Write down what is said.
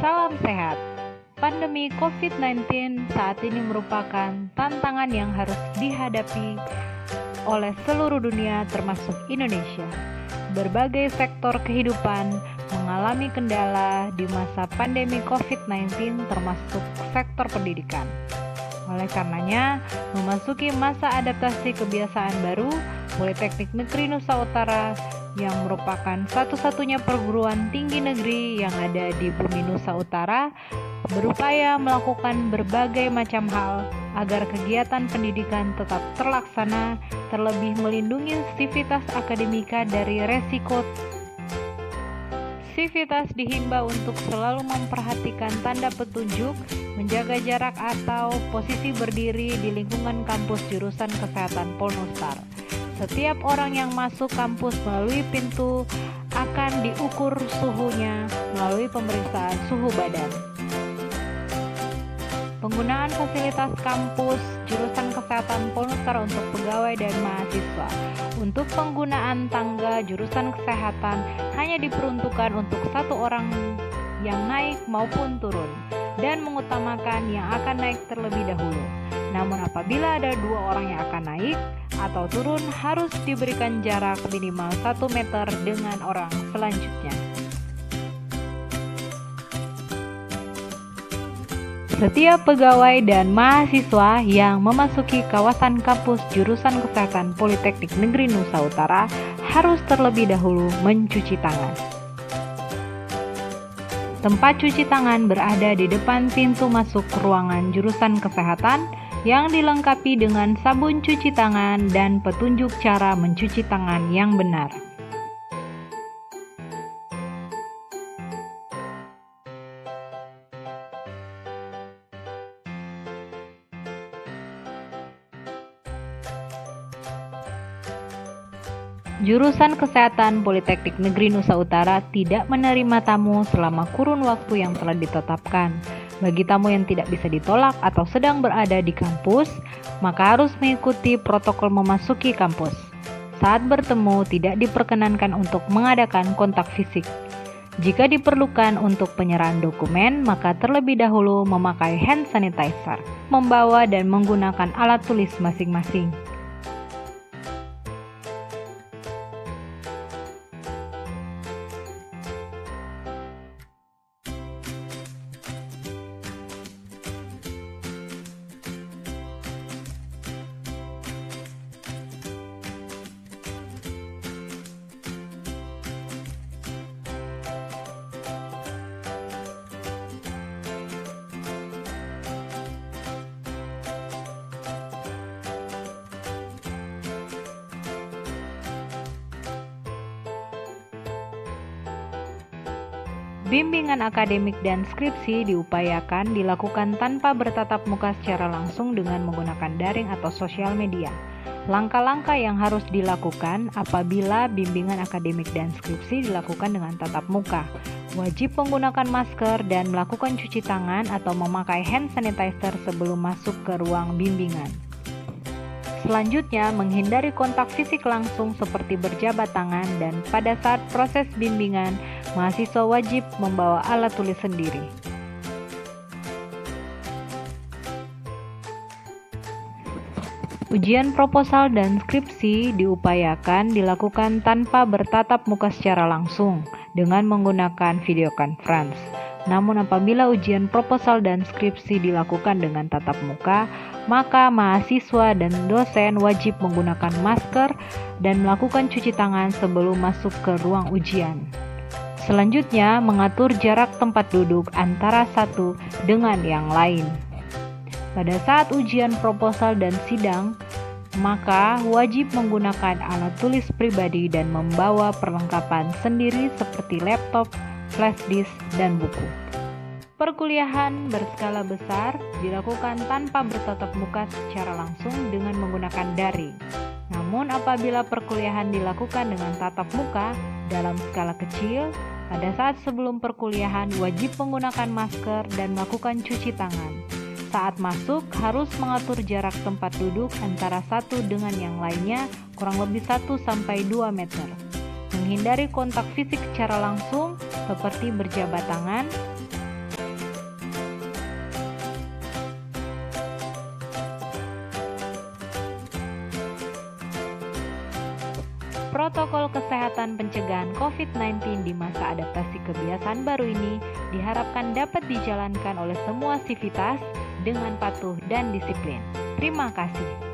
Salam sehat. Pandemi COVID-19 saat ini merupakan tantangan yang harus dihadapi oleh seluruh dunia termasuk Indonesia. Berbagai sektor kehidupan mengalami kendala di masa pandemi COVID-19 termasuk sektor pendidikan. Oleh karenanya, memasuki masa adaptasi kebiasaan baru, Politeknik Negeri Nusa Utara yang merupakan satu-satunya perguruan tinggi negeri yang ada di bumi Nusa Utara berupaya melakukan berbagai macam hal agar kegiatan pendidikan tetap terlaksana, terlebih melindungi sivitas akademika dari resiko. Sivitas dihimbau untuk selalu memperhatikan tanda petunjuk, menjaga jarak atau posisi berdiri di lingkungan kampus jurusan Kesehatan Polnustar. Setiap orang yang masuk kampus melalui pintu akan diukur suhunya melalui pemeriksaan suhu badan. Penggunaan fasilitas kampus jurusan Kesehatan Polnustar untuk pegawai dan mahasiswa. Untuk penggunaan tangga jurusan kesehatan hanya diperuntukkan untuk satu orang yang naik maupun turun dan mengutamakan yang akan naik terlebih dahulu. Namun apabila ada dua orang yang akan naik atau turun harus diberikan jarak minimal 1 meter dengan orang selanjutnya. Setiap pegawai dan mahasiswa yang memasuki kawasan kampus jurusan Kesehatan Politeknik Negeri Nusa Utara harus terlebih dahulu mencuci tangan. Tempat cuci tangan berada di depan pintu masuk ruangan jurusan kesehatan yang dilengkapi dengan sabun cuci tangan dan petunjuk cara mencuci tangan yang benar. Jurusan Kesehatan Politeknik Negeri Nusa Utara tidak menerima tamu selama kurun waktu yang telah ditetapkan. Bagi tamu yang tidak bisa ditolak atau sedang berada di kampus, maka harus mengikuti protokol memasuki kampus. Saat bertemu, tidak diperkenankan untuk mengadakan kontak fisik. Jika diperlukan untuk penyerahan dokumen, maka terlebih dahulu memakai hand sanitizer, membawa dan menggunakan alat tulis masing-masing. Bimbingan akademik dan skripsi diupayakan dilakukan tanpa bertatap muka secara langsung dengan menggunakan daring atau sosial media. Langkah-langkah yang harus dilakukan apabila bimbingan akademik dan skripsi dilakukan dengan tatap muka. Wajib menggunakan masker dan melakukan cuci tangan atau memakai hand sanitizer sebelum masuk ke ruang bimbingan. Selanjutnya, menghindari kontak fisik langsung seperti berjabat tangan dan pada saat proses bimbingan, mahasiswa wajib membawa alat tulis sendiri. Ujian proposal dan skripsi diupayakan dilakukan tanpa bertatap muka secara langsung dengan menggunakan video conference. Namun apabila ujian proposal dan skripsi dilakukan dengan tatap muka, maka mahasiswa dan dosen wajib menggunakan masker dan melakukan cuci tangan sebelum masuk ke ruang ujian. Selanjutnya, mengatur jarak tempat duduk antara satu dengan yang lain. Pada saat ujian proposal dan sidang, maka wajib menggunakan alat tulis pribadi dan membawa perlengkapan sendiri seperti laptop, flash disk, dan buku. Perkuliahan berskala besar dilakukan tanpa bertatap muka secara langsung dengan menggunakan daring. Namun apabila perkuliahan dilakukan dengan tatap muka dalam skala kecil, pada saat sebelum perkuliahan wajib menggunakan masker dan melakukan cuci tangan. Saat masuk harus mengatur jarak tempat duduk antara satu dengan yang lainnya kurang lebih 1-2 meter. Menghindari kontak fisik secara langsung seperti berjabat tangan, COVID-19 di masa adaptasi kebiasaan baru ini diharapkan dapat dijalankan oleh semua sivitas dengan patuh dan disiplin. Terima kasih.